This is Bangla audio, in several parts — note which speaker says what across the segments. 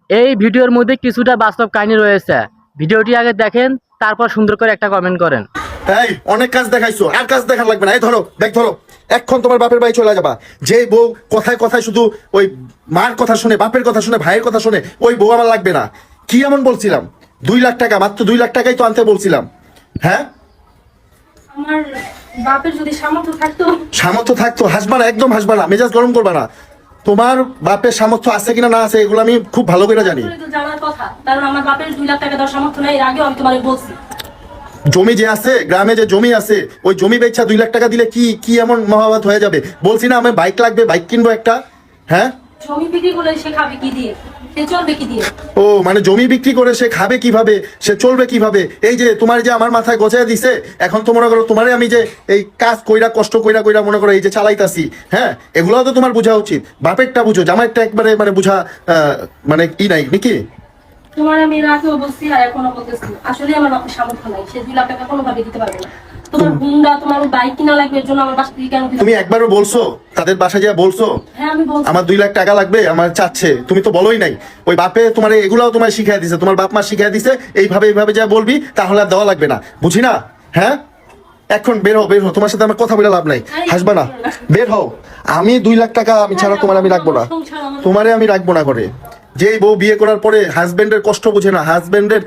Speaker 1: এই ভিডিওর মধ্যে কিছুটা বাস্তব কাহিনী রয়েছে। ভিডিওটি আগে দেখেন, তারপর সুন্দর করে একটা কমেন্ট করেন।
Speaker 2: এই অনেক কাজ দেখাইছো, আর কাজ দেখার লাগবে না। এই ধরো ব্যাগ ধরো, এখন তোমার বাপের বাড়ি চলে যাবা। যে বউ কথায় কথায় শুধু ওই মার কথা শুনে, বাপের কথা শুনে, ভাইয়ের কথা শুনে, ওই বউ আমার লাগবে না। কি এমন বলছিলাম? 2 লাখ টাকা, মাত্র 2 লাখ টাকাই তো আনতে বলছিলাম। হ্যাঁ,
Speaker 3: আমার বাপের যদি সামর্থ্য থাকতো।
Speaker 2: সামর্থ্য থাকতো, হাসবা না, একদম হাসবা না, মেজাজ গরম করবা না। তোমার বাপের সামর্থ্য আছে কিনা না আছে এগুলো আমি খুব ভালো করে জানি।
Speaker 3: জানার কথা, কারণ আমার বাপের 2 লাখ টাকা দেওয়ার সামর্থ্য নেই। এর আগেও আমি তোমারে বলছি।
Speaker 2: জমি যে আছে, গ্রামে যে জমি আছে, ওই জমি বেচা 2 লাখ টাকা দিলে কি কি এমন মহাভারত হয়ে যাবে? বলছি না আমার বাইক লাগবে, বাইক কিনবো একটা। হ্যাঁ,
Speaker 3: জমি বিক্রি করলে সে খাবে কি দিয়ে, সে চলবে কি দিয়ে?
Speaker 2: ও মানে জমি বিক্রি করে সে খাবে কিভাবে, সে চলবে কিভাবে? এই যে তোমার যে আমার মাথায় গোছায় দিছে, এখন তো মনে করো তোমারে আমি যে এই কাজ কইরা কষ্ট কইরা কইরা মনে করো এই যে চালাইতাছি, হ্যাঁ, এগুলো তো তোমার বোঝা উচিত। বাপেরটা বুঝো, জামাইরটা একবারে মানে বুঝা মানে ই নাই নাকি?
Speaker 3: তোমার আমি এর আগেও বলছি আর এখনো বলতেছি, আসলে আমার বাপের সামর্থ্য নাই। সে 2 লাখ টাকা কোনোভাবে দিতে পারবে না। তোমার হুন্ডা, তোমার বাইক কিনা লাগবে, এর জন্য আমার বাসা থেকে কেন দিতে?
Speaker 2: তুমি একবারও বলছো তাদের বাসায় যা বলছো
Speaker 3: হ্যাঁ আমি বলছি।
Speaker 2: আমার 2 লাখ টাকা লাগবে, আমার চাচ্ছে? তুমি তো বলোই নাই। ওই বাপে তোমার এগুলাও তোমার শিখাই দিছে, তোমার বাপ মা শিখাই দিছে এইভাবে এইভাবে যা বলবি তাহলে আর দেওয়া লাগবে না, বুঝি না? হ্যাঁ, এখন বের হও, বের হও, তোমার সাথে আমার কথা বলে লাভ নাই, হাসবা না, বের হও। আমি 2 লাখ টাকা আমি ছাড়া তোমার আমি রাখবো না, তোমারে আমি রাখবো না করে। যে বউ বিয়ে করার পরে হাজবেন্ডের কষ্ট বুঝে না, হাজবেন্ডের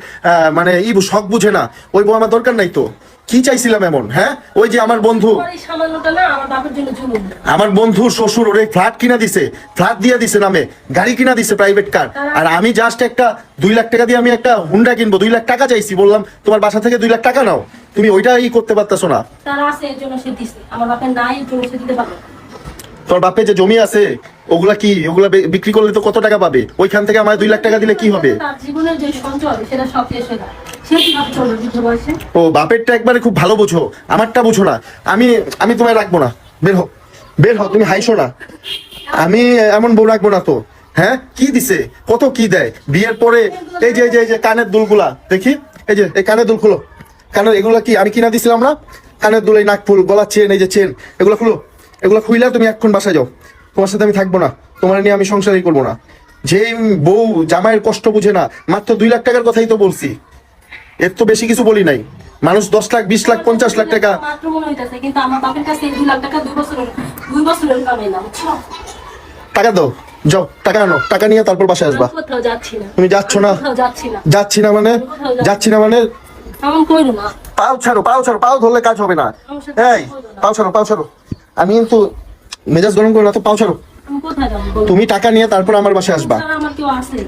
Speaker 2: মানে শখ বুঝে না, ওই বউ আমার দরকার নাই তো। কি চাইছিলাম এমন? হ্যাঁ, ওই যে আমার বন্ধু,
Speaker 3: তোমার এই সামান্যটা না আমার বাপের জন্য জুলুম।
Speaker 2: আমার বন্ধু শ্বশুর ওরে ফ্ল্যাট কিনা দিছে, ফ্ল্যাট দিয়ে দিছে নামে, গাড়ি কিনা দিছে, প্রাইভেট কার। আর আমি জাস্ট একটা 2 লাখ টাকা দিয়ে আমি একটা হুন্ডা কিনবো, 2 লাখ টাকা চাইছি, বললাম তোমার বাসা থেকে 2 লাখ টাকা নাও, তুমি ওইটাই করতে পারতেছো না।
Speaker 3: তারা আছে এর জন্য সে দিছে, আমার বাপের নাই এর জন্য সে দিতে পারবে না।
Speaker 2: তোর বাপে যে জমি আছে ওগুলা কি, ওগুলা বিক্রি করলে তো কত টাকা পাবে? ওইখান থেকে আমার 2 লাখ টাকা দিলে কি হবে?
Speaker 3: তার জীবনের যে সঞ্চয় সেটা সব শেষ হয়ে যায়। সে কিভাবে চলবে বৃদ্ধ বয়সে?
Speaker 2: ও বাপেরটা একবারে খুব ভালো বুঝো, আমারটা বুঝো না। আমি আমি তোমায় রাখবো না, বের হও, বের হও, তুমি হাইসো না। আমি এমন বউ রাখবো না তো। হ্যাঁ, কি দিছে, কত কি দেয় বিয়ের পরে? এই যে এই যে কানের দুলগুলা দেখি, এই যে এই কানের দুল খুলো, কানের এগুলা কি আমি কিনা দিছিলাম না? কানের দুল, এই নাকফুল, গলার চেন, এই যে চেন, এগুলো খুলো, এগুলো খুইলা তুমি এখন বাসায় যাও। তোমার সাথে আমি থাকবো না, তোমার নিয়ে আমি সংসারই করবো না। যে বউ জামাইয়ের কষ্ট বুঝে না, মাত্র 2 লাখ টাকার কথাই তো বলছি, এর তো বেশি কিছু বলি নাই। মানুষ 10 লাখ, 20 লাখ, 50 লাখ টাকা
Speaker 3: মাত্র মনে হইতাছে, কিন্তু আমার বাপের কাছে 2 লাখ টাকা 2 বছরের কামাই না, বুঝছো?
Speaker 2: টাকা দাও, যাও টাকা আনো, টাকা নিয়ে তারপর বাসায় আসবা।
Speaker 3: কোথাও যাচ্ছি না।
Speaker 2: তুমি যাচ্ছ না?
Speaker 3: কোথাও যাচ্ছি না।
Speaker 2: যাচ্ছি না মানে? যাচ্ছি না মানে?
Speaker 3: এমন কইরো না।
Speaker 2: পাও ছাড়ো, পাও ছাড়ো, পাও ধরলে কাজ হবে না। এই পাও ছাড়ো, পাও ছাড়ো। আমি কিন্তু মেজাজ গরম করো না তো, পাও ছাড়ো।
Speaker 3: আমি কোথায় যাবো?
Speaker 2: তুমি টাকা নিয়ে তারপর আমার বাসায় আসবা।
Speaker 3: আমার কেউ আছে?